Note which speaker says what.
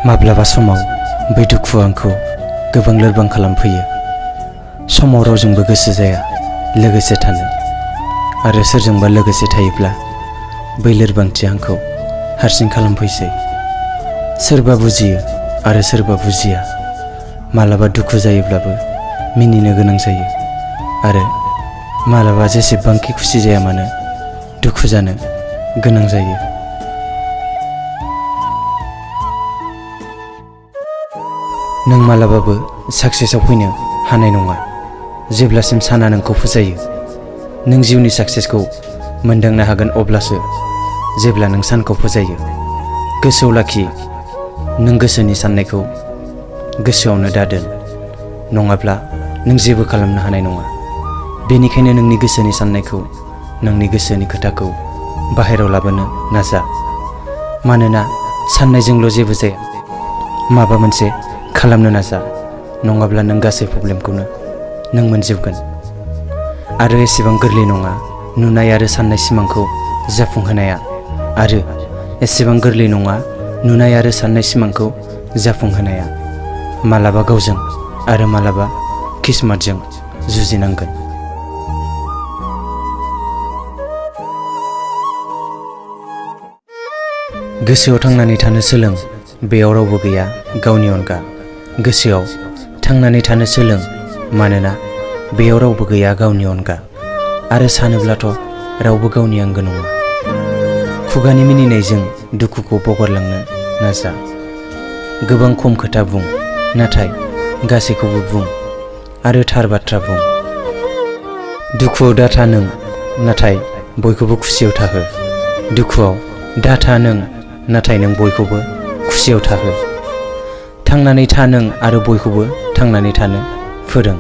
Speaker 1: माब्लाबा समाव बै दुखुआ आंखौ गोबां लोरबां खालामफैयो। समाव रावजोंबो गोसो जाया लोगोसे थानो, आरो सोरजोंबा लोगोसे थायोब्ला बै लोरबांथिया आंखौ हारसिं खालामफैसै। सोरबा बुजियो आरो सोरबा बुजिया। मालाबा दुखु जायोब्लाबो मिनिनो गोनां जायो, आरो मालाबा जेसेबांखि खुसि जाया मानो दुखु जानो गोनां जायो। नों मालाबाबो साक्सेसआव फैनो हानाय नङा जेब्लासिम साना नोंखौ फोजायो। नों जिउनि साक्सेसखौ मोनदांनो हागोन अब्लासो जेब्ला नों सानखौ फोजायो। गोसोआव लाखि, नों गोसोनि साननायखौ गोसोआवनो दादोन, नङाब्ला नों जेबो खालामनो हानाय नङा। बेनिखायनो नोंनि गोसोनि साननायखौ, नोंनि गोसोनि खोथाखौ बाहेरायाव लाबोनो नाजा। मानोना साननायजोंल' जेबो जाया। माबा मोनसे खालामनो नाजा, नङाब्ला नों गासै प्रब्लेमखौनो नों मोनजोबगोन। आरो एसेबां गोरलै नङा नुनाय आरो साननाय सिमांखौ जाफुंहोनाया, आरो एसेबां गोरलै नङा नुनाय आरो साननाय सिमांखौ जाफुंहोनाया। मालाबा गावजों आरो मालाबा किस्मतजों जुजिनांगोन। गोसोआव थांनानै थानो सोलों, बेयाव रावबो गैया गावनि अनगा। गोसोआव थांनानै थानो सोलों, मानोना बेयाव रावबो गैया गावनि अनगा। आरो सानोब्लाथ' रावबो गावनि आंगो नङा। खुगानि मिनिनायजों दुखुखौ बावगारलांनो नाजा। गोबां खम खोथा बुं, नाथाय गासैखौबो बुं आरो थार बाथ्रा बुं। दुखुआव दाथा नों, नाथाय बयखौबो खुसियाव थाहो। दुखुआव दाथा नों, नाथाय नों बयखौबो खुसियाव थाहो। थांनानै था नों, आरो बयखौबो थांनानै थानो फोरों।